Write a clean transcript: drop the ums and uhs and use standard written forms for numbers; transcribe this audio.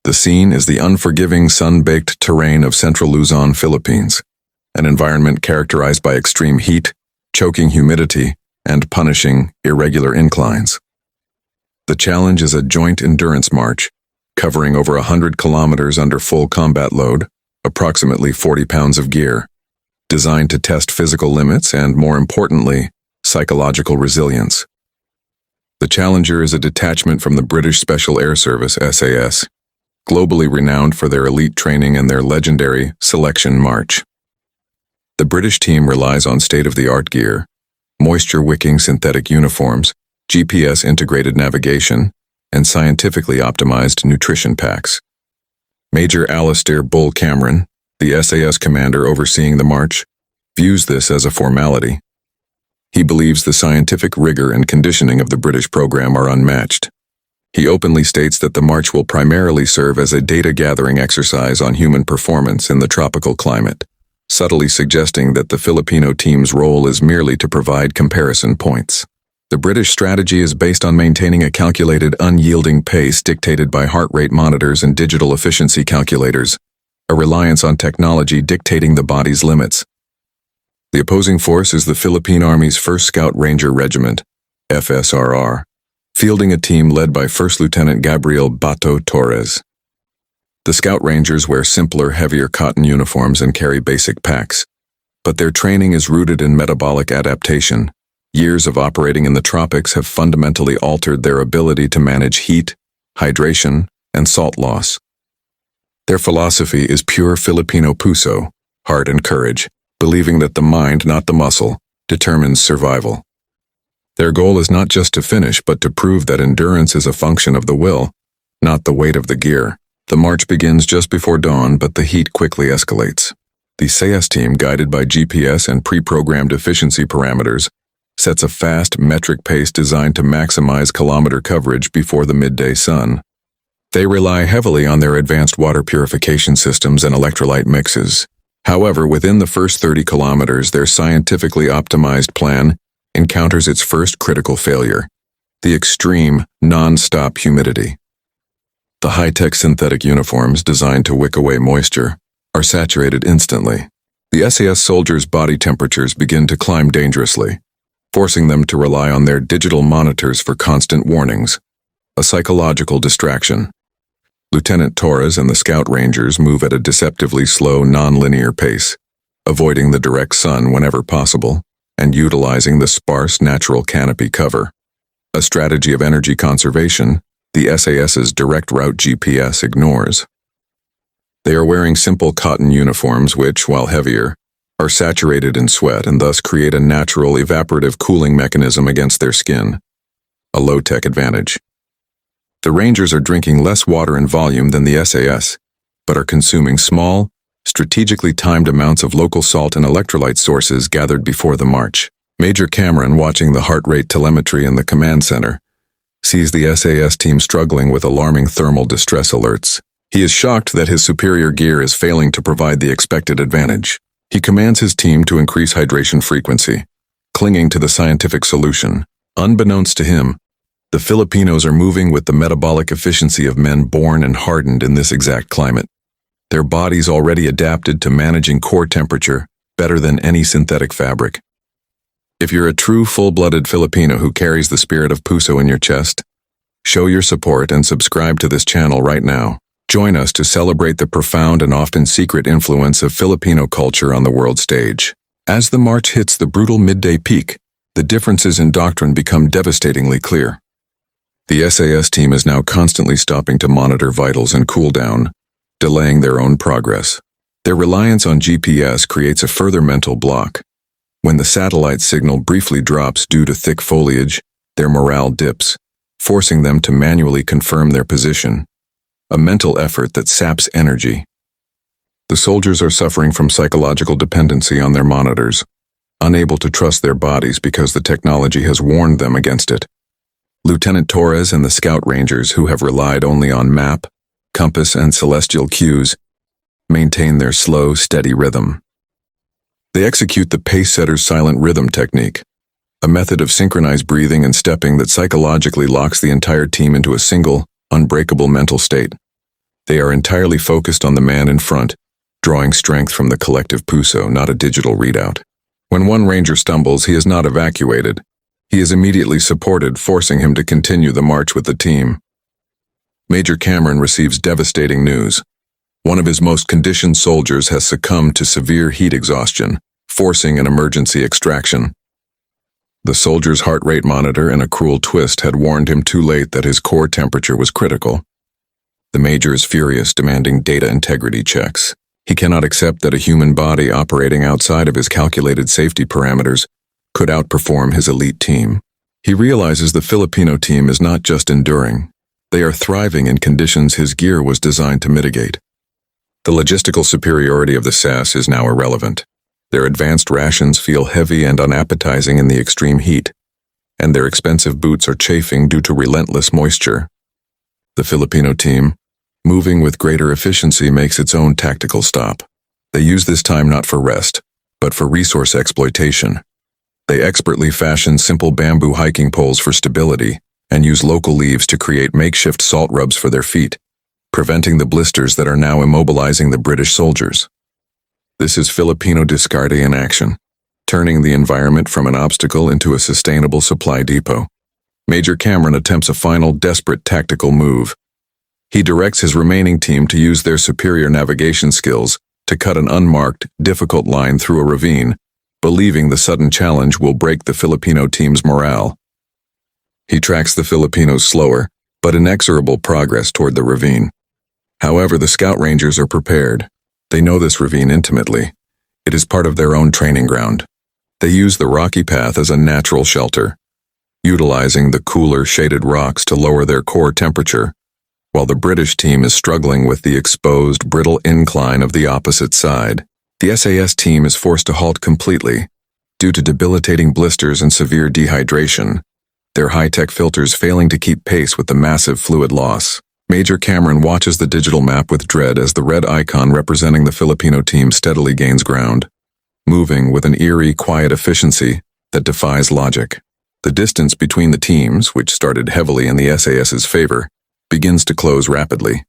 The scene is the unforgiving, sun-baked terrain of central Luzon, Philippines, an environment characterized by extreme heat, choking humidity, and punishing, irregular inclines. The challenge is a joint endurance march, covering over 100 kilometers under full combat load, approximately 40 pounds of gear, designed to test physical limits and, more importantly, psychological resilience. The Challenger is a detachment from the British Special Air Service, SAS, globally renowned for their elite training and their legendary selection march. The British team relies on state-of-the-art gear, moisture-wicking synthetic uniforms, GPS-integrated navigation, and scientifically optimized nutrition packs. Major Alistair Bull Cameron, the SAS commander overseeing the march, views this as a formality. He believes the scientific rigor and conditioning of the British program are unmatched. He openly states that the march will primarily serve as a data-gathering exercise on human performance in the tropical climate, subtly suggesting that the Filipino team's role is merely to provide comparison points. The British strategy is based on maintaining a calculated, unyielding pace dictated by heart rate monitors and digital efficiency calculators, a reliance on technology dictating the body's limits. The opposing force is the Philippine Army's 1st Scout Ranger Regiment, FSRR, fielding a team led by First Lieutenant Gabriel Bato Torres. The Scout Rangers wear simpler, heavier cotton uniforms and carry basic packs, but their training is rooted in metabolic adaptation. Years of operating in the tropics have fundamentally altered their ability to manage heat, hydration, and salt loss. Their philosophy is pure Filipino puso, heart and courage, believing that the mind, not the muscle, determines survival. Their goal is not just to finish, but to prove that endurance is a function of the will, not the weight of the gear. The march begins just before dawn, but the heat quickly escalates. The SAS team, guided by GPS and pre-programmed efficiency parameters, sets a fast, metric pace designed to maximize kilometer coverage before the midday sun. They rely heavily on their advanced water purification systems and electrolyte mixes. However, within the first 30 kilometers, their scientifically optimized plan encounters its first critical failure: the extreme, non-stop humidity. The high-tech synthetic uniforms designed to wick away moisture are saturated instantly. The SAS soldiers' body temperatures begin to climb dangerously, forcing them to rely on their digital monitors for constant warnings, a psychological distraction. Lieutenant Torres and the Scout Rangers move at a deceptively slow, non-linear pace, avoiding the direct sun whenever possible, and utilizing the sparse natural canopy cover. A strategy of energy conservation the SAS's direct route GPS ignores. They are wearing simple cotton uniforms which, while heavier, are saturated in sweat and thus create a natural evaporative cooling mechanism against their skin, a low-tech advantage. The Rangers are drinking less water in volume than the SAS, but are consuming small, strategically timed amounts of local salt and electrolyte sources gathered before the march. Major Cameron, watching the heart rate telemetry in the command center, sees the SAS team struggling with alarming thermal distress alerts. He is shocked that his superior gear is failing to provide the expected advantage. He commands his team to increase hydration frequency, clinging to the scientific solution. Unbeknownst to him, the Filipinos are moving with the metabolic efficiency of men born and hardened in this exact climate. Their bodies already adapted to managing core temperature better than any synthetic fabric. If you're a true full-blooded Filipino who carries the spirit of puso in your chest, show your support and subscribe to this channel right now. Join us to celebrate the profound and often secret influence of Filipino culture on the world stage. As the march hits the brutal midday peak, the differences in doctrine become devastatingly clear. The SAS team is now constantly stopping to monitor vitals and cool down, delaying their own progress. Their reliance on GPS creates a further mental block. When the satellite signal briefly drops due to thick foliage, their morale dips, forcing them to manually confirm their position, a mental effort that saps energy. The soldiers are suffering from psychological dependency on their monitors, unable to trust their bodies because the technology has warned them against it. Lieutenant Torres and the Scout Rangers, who have relied only on map, compass, and celestial cues, maintain their slow, steady rhythm. They execute the pace-setter's silent rhythm technique, a method of synchronized breathing and stepping that psychologically locks the entire team into a single, unbreakable mental state. They are entirely focused on the man in front, drawing strength from the collective puso, not a digital readout. When one ranger stumbles, he is not evacuated. He is immediately supported, forcing him to continue the march with the team. Major Cameron receives devastating news. One of his most conditioned soldiers has succumbed to severe heat exhaustion, forcing an emergency extraction. The soldier's heart rate monitor and a cruel twist had warned him too late that his core temperature was critical. The major is furious, demanding data integrity checks. He cannot accept that a human body operating outside of his calculated safety parameters could outperform his elite team. He realizes the Filipino team is not just enduring. They are thriving in conditions his gear was designed to mitigate. The logistical superiority of the SAS is now irrelevant. Their advanced rations feel heavy and unappetizing in the extreme heat, and their expensive boots are chafing due to relentless moisture. The Filipino team, moving with greater efficiency, makes its own tactical stop. They use this time not for rest, but for resource exploitation. They expertly fashion simple bamboo hiking poles for stability and use local leaves to create makeshift salt rubs for their feet, preventing the blisters that are now immobilizing the British soldiers. This is Filipino discarte in action, turning the environment from an obstacle into a sustainable supply depot. Major Cameron attempts a final desperate tactical move. He directs his remaining team to use their superior navigation skills to cut an unmarked, difficult line through a ravine, believing the sudden challenge will break the Filipino team's morale. He tracks the Filipinos' slower, but inexorable progress toward the ravine. However, the scout rangers are prepared. They know this ravine intimately. It is part of their own training ground. They use the rocky path as a natural shelter, utilizing the cooler, shaded rocks to lower their core temperature, while the British team is struggling with the exposed, brittle incline of the opposite side. The SAS team is forced to halt completely due to debilitating blisters and severe dehydration, their high-tech filters failing to keep pace with the massive fluid loss. Major Cameron watches the digital map with dread as the red icon representing the Filipino team steadily gains ground, moving with an eerie, quiet efficiency that defies logic. The distance between the teams, which started heavily in the SAS's favor, begins to close rapidly.